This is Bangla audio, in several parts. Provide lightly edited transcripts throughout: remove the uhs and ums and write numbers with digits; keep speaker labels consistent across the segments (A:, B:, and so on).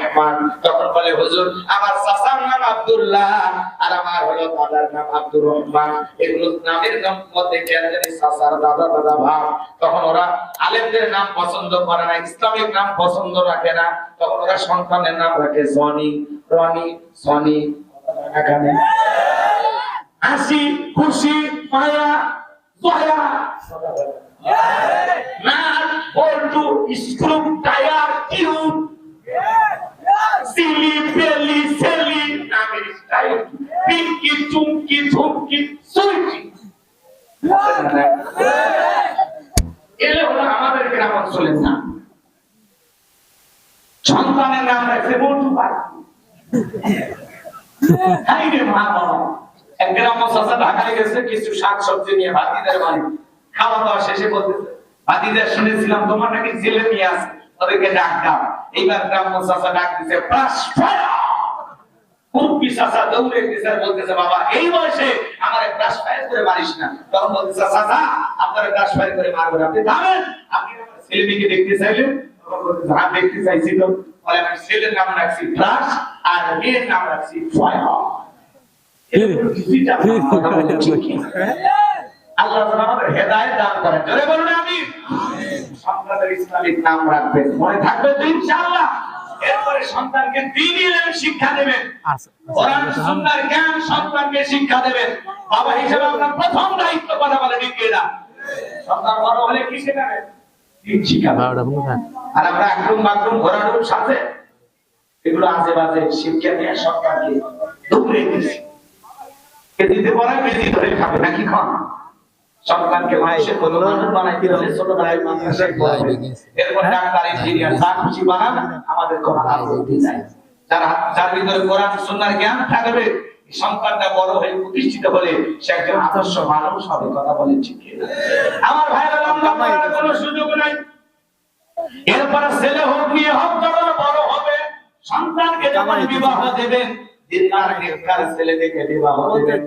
A: রহমান। তখন বলে হুজুর আমার চাচার নাম আব্দুল্লাহ আর আমার হলো দাদার নাম আব্দুর রহমান, এগুলো নামের মধ্যে কেন জানি চাচার দাদা দাদা ভাব। তখন ওরা আলেমদের নাম পছন্দ করে না, ইসলামিক নাম পছন্দ রাখে না, তখন ওরা সন্তানের নাম রাখে জনি, রনি, সনি। এখানে হাসি খুশি মায়া দয়া না বল্টু স্ক্রু টায়ার টিউব সিলি বেলি সেলি নামের স্টাইল পিঙ্কি চুমকি ঝুমকি সুইটি এলে হলো আমাদের গ্রাম অঞ্চলের নাম। সন্তানের নাম রাখছে বল্টু ভাই। হাই রে মা বাবা, এক গ্রাম চাচা ঢাকায় গেছে কিছু শাক সবজি নিয়ে ভাতিদের বাড়ি, খাওয়া দাওয়া শেষে বলতেছে ভাতিদের শুনেছিলাম তোমার নাকি ছেলে মেয়ে আছে, ওদেরকে ডাক দাও। এইবার গ্রাম চাচা ডাক দিছে খুবই চাচা দৌড়ে দিছে, বলতেছে বাবা এই বয়সে আমার ব্রাশ ফায়ার করে মারিস না। তখন বলতেছে চাচা আপনার ব্রাশ ফায়ার করে মারবো না, আপনি থামেন, আপনি আমার ছেলে মেয়েকে দেখতে চাইলেন? হ্যাঁ দেখতে চাইছি। তো বলে আমি ছেলের নাম রাখছি ব্রাশ আর মেয়ের নাম রাখছি ফায়ার। আল্লাহ আমাদের হেদায়েত দান করেন, জোরে বলুন আমিন। সন্তানদের ইসলামিক নাম রাখবেন, মনে থাকবে তো ইনশাআল্লাহ। এরপরে সন্তানকে দ্বীনি ইলম শিক্ষা দেবেন, কোরআন সুন্নাহর জ্ঞান সন্তানকে শিক্ষা দেবেন। বাবা হিসেবে আপনার প্রথম দায়িত্ব কথা বলে ডিকিয়ে দাও। সন্তান বড় হলে কি শেখাবেন? দ্বীন শিক্ষা। আর আমরা আকরুম মাকরুম ঘোরানোর সাথে এগুলো আজে বাজে শিক্ষা নিয়ে সন্তানকে দৌড়ে দিচ্ছি। দিতে পারে বেশি ধরে খাবে নাকি খান। সন্তানকে মানুষের মতো মানুষ বানাইতে হলে ছোটবেলায় মাদ্রাসায় পড়াবে, এরপর ডাক্তার ইঞ্জিনিয়ার যা খুশি বানান আমাদের কোনো হাত হইতে যায়। যার ভিতরে কোরআন সুন্নাহর জ্ঞান থাকবে, সন্তানটা বড় হয়ে প্রতিষ্ঠিত হলে সে একজন আদর্শ মানুষ হবে। কথা বলেন ঠিক কিনা? আমার ভাইরা লম্বা করার কোনো সুযোগ নাই। এরপর ছেলে হোক মেয়ে হোক যখন বড় হবে, সন্তানকে যখন বিবাহ দেবেন, দিনদার নেককার ছেলে দেখে বিবাহ দেবেন,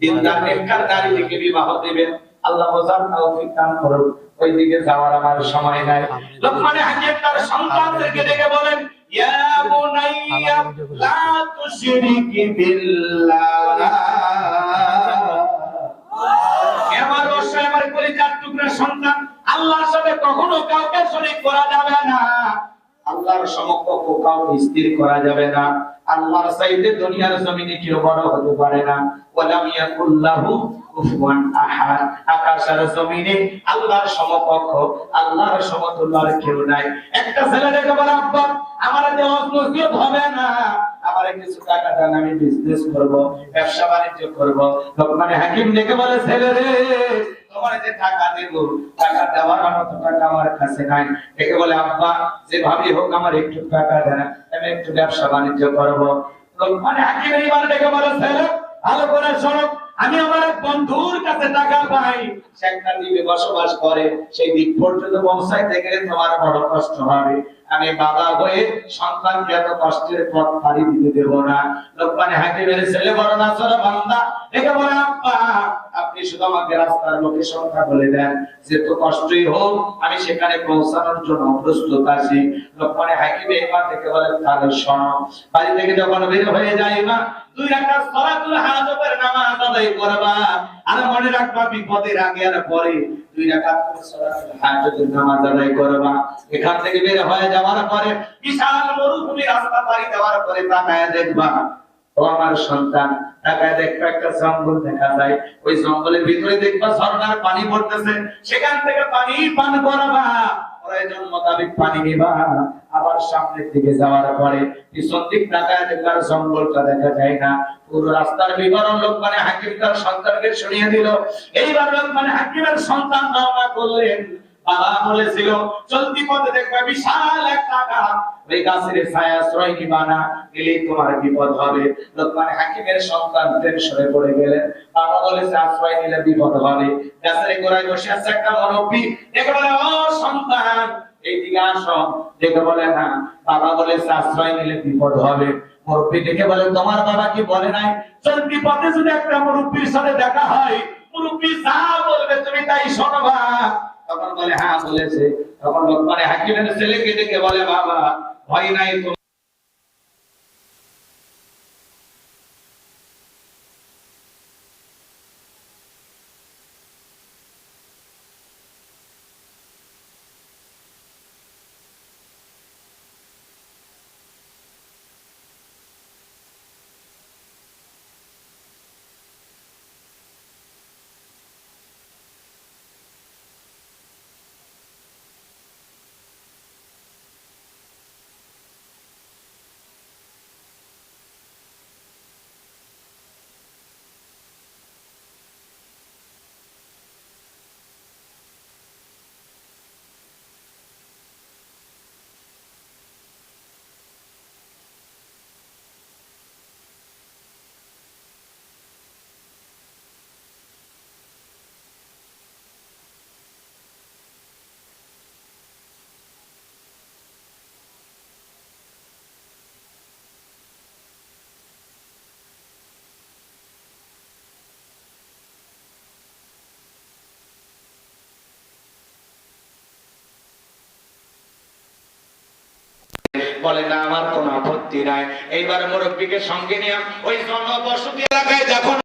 A: দিনদার নেককার নারী দেখে বিবাহ দেবেন। আল্লাহ বোঝার তৌফিক দান করুন। ওই দিকে যাওয়ার আমার সময় নাই। লোকমান হাকিম তার সন্তানদেরকে ডেকে বলেন, ইয়া বুনাইয়া লা তুশরিকি বিল্লাহ। আমার অবশ্যই আমার কলিজার টুকরা সন্তান, আল্লাহর সাথে কখনো কাউকে শরীক করা যাবে না, আল্লাহর সমকক্ষ কাউকে স্থির করা যাবে না। আল্লাহর চাইতে দুনিয়ার জমিনে কেউ বড় হতে পারে না। ওয়ালাম ইয়াকুল্লাহু কুফুয়ান আহাদ। আকাশের জমিনে আল্লাহর সমকক্ষ, আল্লাহর সমতুল্য আর কেউ নাই। একটা ছেলে দেখে বলে আব্বা আমার দেওয়া নসিহত হবে না, আমার কিছু টাকা দেন, আমি বিজনেস করব, ব্যবসা বাণিজ্য করব। লোকমান হাকিম দেখে বলে ছেলে রে তোমার যে টাকা দেব, টাকা দেওয়ার মতো টাকা আমার কাছে নাই। দেখে বলে আব্বা যেভাবে হোক আমার একটু টাকা দেন, আমি একটু ব্যবসা বাণিজ্য করব। লোকমান হাকিম এইবার দেখে বলে ছেলে ভালো করে শোনো, আমি আমার এক বন্ধুর কাছে টাকা পাই, সে একটা দ্বীপে বসবাস করে, সেই দ্বীপ পর্যন্ত পৌঁছাইতে গেলে তোমার বড় কষ্ট হবে। আমি বাবা হয়ে সন্তানকে এত কষ্টের পথ পাড়ি দিতে দেব না। লোকমান হাকিমের ছেলে বড় নাছর বান্দা দেখে বলে আব্বা আপনি শুধু আমাকে রাস্তার লোকেশনটা বলে দেন, যেহেতু কষ্টই হোক আমি সেখানে পৌঁছানোর জন্য প্রস্তুত আছি। লোকমান হাকিম এবার দেখে বলে তাহলে শোনো, বাড়ি থেকে যখন বের হয়ে যাইবা 2 রাকাত সালাতুল হাজাতের নামাজ আদায় করবা, আর মনে রাখবা বিপদের আগে আর পরে 2 রাকাত সালাতুল হাজাতের নামাজ আদায় করবা। এখান থেকে বের হয়ে যাওয়ার পরে বিশাল মরুভূমি রাস্তা পাড়ি দেওয়ার পরে তাকায় দেখবা, ও আমার সন্তান তাকায় দেখবা একটা জঙ্গল দেখা যায়, ওই জঙ্গলের ভিতরে দেখবা ঝর্ণার পানি পড়তেছে, সেখান থেকে পানি পান করবা, প্রয়োজন মোতাবেক পানি নিবা। আবার সামনের দিকে যাওয়ার পরে পিছন দিক তাকায় দেখবার জঙ্গলটা দেখা যায় না। পুরো রাস্তার বিবরণ লোকমান হাকিম তার সন্তানকে শুনিয়ে দিল। এইবার লোকমান হাকিমের সন্তান রওনা করলেন। বাবা বলেছিল চলতি পথে দেখবে বিশাল একটা গাছ, ওই গাছের ছায়া আশ্রয় নিবা না, গেলে তোমার বিপদ হবে। লোকমান হাকিমের সন্তান টেনশনে পড়ে গেলেন। বাবা বলেছে আশ্রয় নিলে বিপদ হবে। গাছের গোড়ায় বসে আছে একটা মুরব্বি, দেখে বলে ও সন্তান এইদিকে আসো। দেখে বলে না, বাবা বলেছে আশ্রয় নিলে বিপদ হবে। মুরব্বি দেখে বলে তোমার বাবা কি বলে নাই চলতি পথে যদি একটা মুরব্বির সাথে দেখা হয়, মুরব্বি যা বলবে তুমি তাই শোনবা? তখন বলে হ্যাঁ বলেছে। তখন লোকমান হাকিমের ছেলেকে ডেকে বলে বাবা ভয় নাই বলে না আমার কোনো আপত্তি নাই। এইবার মুরব্বীকে সঙ্গে নিয়ে ওই জনবসতি এলাকায় যখন